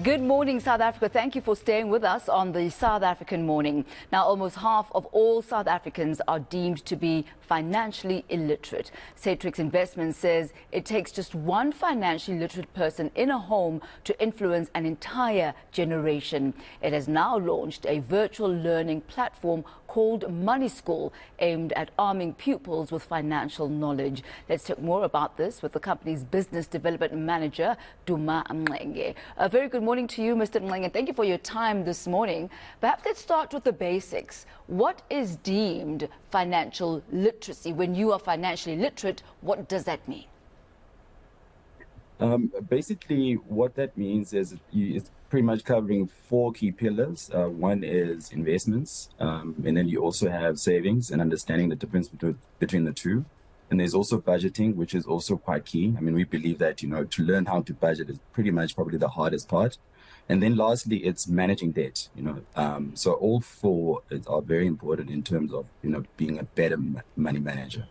Good morning, South Africa. Thank you for staying with us on the South African Morning. Now, almost half of all South Africans are deemed to be financially illiterate. Satrix Investments says it takes just one financially literate person in a home to influence an entire generation. It has now launched a virtual learning platform called Money School, aimed at arming pupils with financial knowledge. Let's talk more about this with the company's business development manager, Duma Mxenge. A very good morning to you, Mr. Mxenge. Thank you for your time this morning. Perhaps let's start with the basics. What is deemed financial literacy? When you are financially literate, what does that mean? Basically, what that means is it's pretty much covering four key pillars. One is investments, and then you also have savings and understanding the difference between the two. And there's also budgeting, which is also quite key. I mean, we believe that, to learn how to budget is pretty much probably the hardest part. And then lastly, it's managing debt, So all four are very important in terms of, being a better money manager.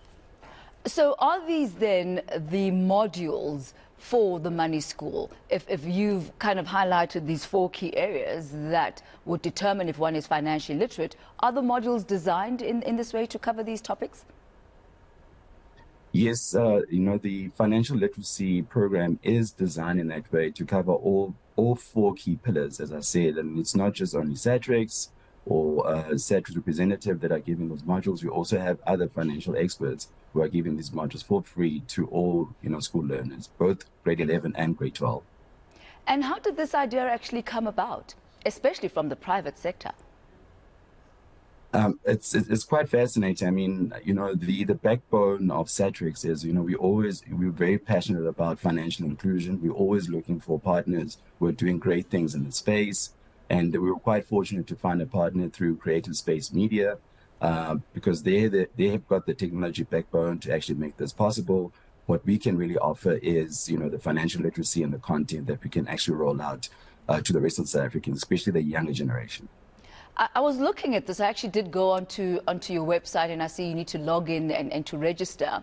So are these then the modules for the Money School? If you've kind of highlighted these four key areas that would determine if one is financially literate, are the modules designed in this way to cover these topics? Yes, the financial literacy program is designed in that way to cover all four key pillars, as I said. And it's not just only Satrix or Satrix representative that are giving those modules. We also have other financial experts who are giving these modules for free to all, school learners, both grade 11 and grade 12. And how did this idea actually come about, especially from the private sector? It's quite fascinating. I mean, the backbone of Satrix is, we're very passionate about financial inclusion. We're always looking for partners who are doing great things in the space. And we were quite fortunate to find a partner through Creative Space Media, because they have got the technology backbone to actually make this possible. What we can really offer is, the financial literacy and the content that we can actually roll out to the rest of South Africans, especially the younger generation. I was looking at this. I actually did go onto your website, and I see you need to log in and to register.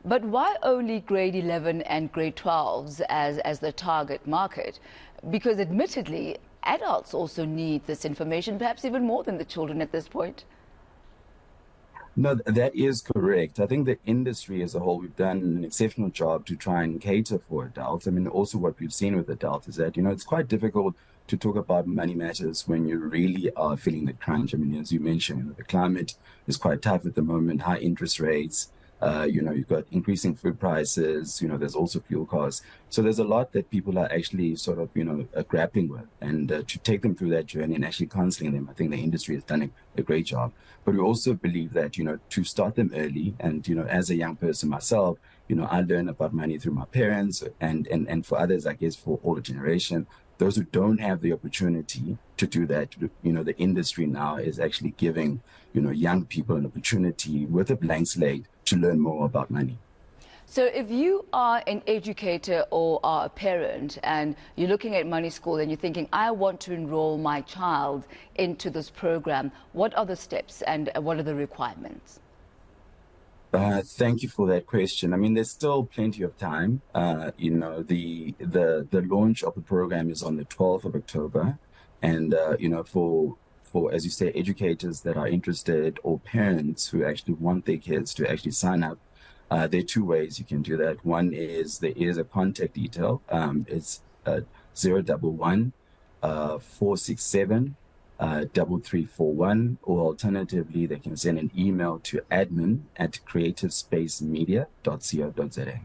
But why only grade 11 and grade 12s as the target market? Because admittedly, adults also need this information, perhaps even more than the children at this point. No, that is correct. I think the industry as a whole, we've done an exceptional job to try and cater for adults. I mean, also what we've seen with adults is that, it's quite difficult to talk about money matters when you really are feeling the crunch. I mean, as you mentioned, the climate is quite tough at the moment, high interest rates. You've got increasing food prices, there's also fuel costs. So there's a lot that people are actually sort of, grappling with. And to take them through that journey and actually counseling them, I think the industry has done a great job. But we also believe that, to start them early and, as a young person myself, I learned about money through my parents and for others, I guess, for older generation. Those who don't have the opportunity to do that, the industry now is actually giving, young people an opportunity with a blank slate to learn more about money. So if you are an educator or are a parent and you're looking at Money School and you're thinking, I want to enroll my child into this program, what are the steps and what are the requirements? Thank you for that question. I mean, there's still plenty of time. The launch of the program is on the 12th of October. And, for, as you say, educators that are interested or parents who actually want their kids to actually sign up, there are two ways you can do that. One is there is a contact detail. It's 011 467 3341, or alternatively, they can send an email to admin@creativespacemedia.co.za.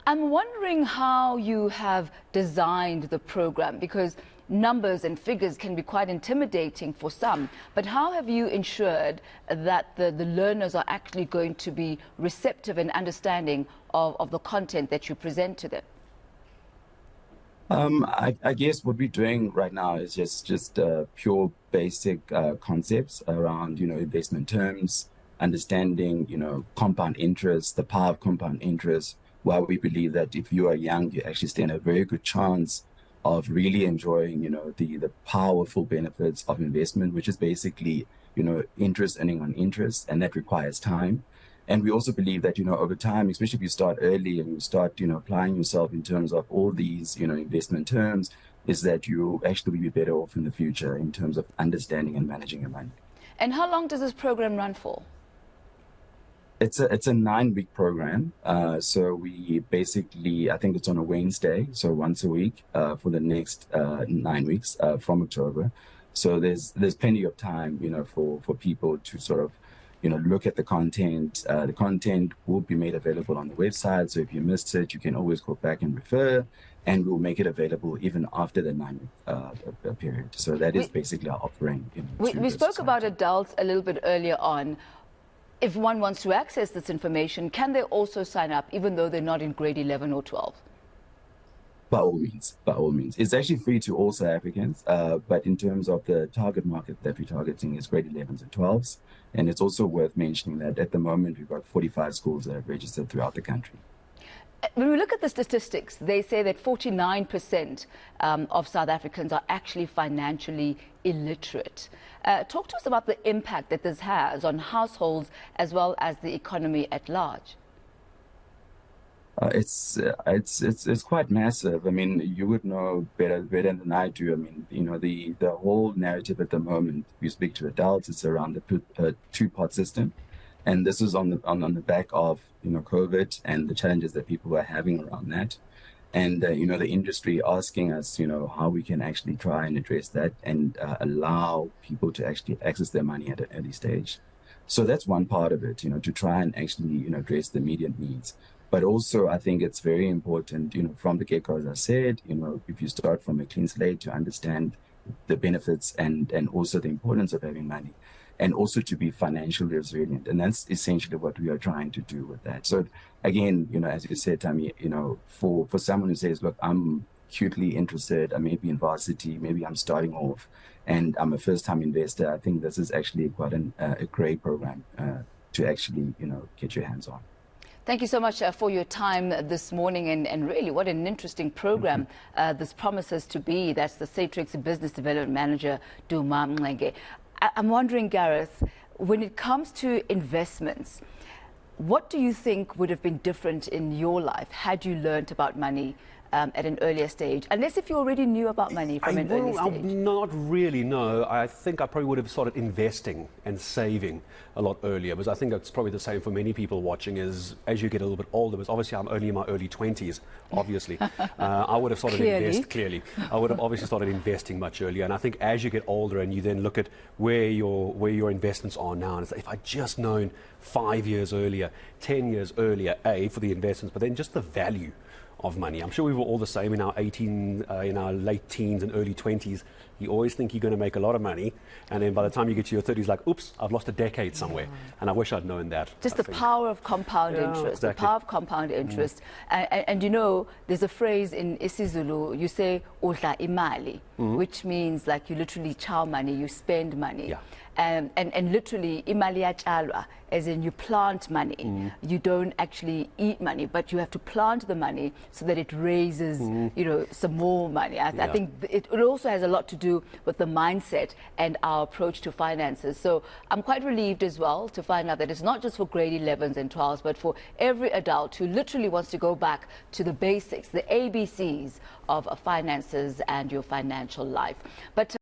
I'm wondering how you have designed the program, because numbers and figures can be quite intimidating for some. But how have you ensured that the learners are actually going to be receptive and understanding of the content that you present to them? I guess what we're doing right now is just pure basic concepts around, investment terms, understanding, compound interest, the power of compound interest, while we believe that if you are young, you actually stand a very good chance of really enjoying, the powerful benefits of investment, which is basically, interest earning on interest, and that requires time. And we also believe that, over time, especially if you start early and you start, applying yourself in terms of all these, investment terms, is that you actually will be better off in the future in terms of understanding and managing your money. And how long does this program run for? It's a 9-week program. So we basically, I think it's on a Wednesday, so once a week for the next 9 weeks from October. So there's plenty of time, for people to sort of, look at the content. The content will be made available on the website. So if you missed it, you can always go back and refer, and we'll make it available even after the 9-week period. So that is basically our offering. We spoke about adults a little bit earlier on. If one wants to access this information, can they also sign up even though they're not in grade 11 or 12? By all means, by all means. It's actually free to all South Africans, but in terms of the target market that we're targeting is grade 11s and 12s. And it's also worth mentioning that at the moment, we've got 45 schools that have registered throughout the country. When we look at the statistics, they say that 49% of South Africans are actually financially illiterate. Talk to us about the impact that this has on households as well as the economy at large. It's quite massive. I mean, you would know better than I do. I mean, the whole narrative at the moment, we speak to adults, it's around the two-part system. And this is on the back of, COVID and the challenges that people are having around that. And, the industry asking us, how we can actually try and address that and allow people to actually access their money at an early stage. So that's one part of it, to try and actually, address the immediate needs. But also, I think it's very important, from the get-go, as I said, if you start from a clean slate to understand the benefits and also the importance of having money, and also to be financially resilient. And that's essentially what we are trying to do with that. So again, as you said, Tammy, for someone who says, look, I'm acutely interested, I may be in varsity, maybe I'm starting off, and I'm a first-time investor, I think this is actually quite a great program to actually, get your hands on. Thank you so much for your time this morning, and really what an interesting program this promises to be. That's the Satrix Business Development Manager, Duma Mxenge. I'm wondering, Gareth, when it comes to investments, what do you think would have been different in your life had you learnt about money at an earlier stage? Unless if you already knew about money from an early stage. Not really, no. I think I probably would have started investing and saving a lot earlier, because I think that's probably the same for many people watching, is as you get a little bit older, because obviously I'm only in my early 20s, obviously. I would have started clearly. I would have obviously started investing much earlier. And I think as you get older and you then look at where your investments are now, and it's like, if I'd just known 5 years earlier, 10 years earlier, for the investments, but then just the value of money. I'm sure we were all the same in our late teens and early 20s. You always think you're going to make a lot of money, and then by the time you get to your 30s, like, oops, I've lost a decade somewhere. And I wish I'd known that. Just the power of compound interest. Exactly. The power of compound interest. And there's a phrase in isiZulu, you say, udla imali, which means like you literally chow money, you spend money. Yeah. And literally, imali yatshalwa, as in you plant money. You don't actually eat money, but you have to plant the money so that it raises, some more money. I think it also has a lot to do with the mindset and our approach to finances. So I'm quite relieved as well to find out that it's not just for grade 11s and 12s, but for every adult who literally wants to go back to the basics, the ABCs of finances and your financial life. But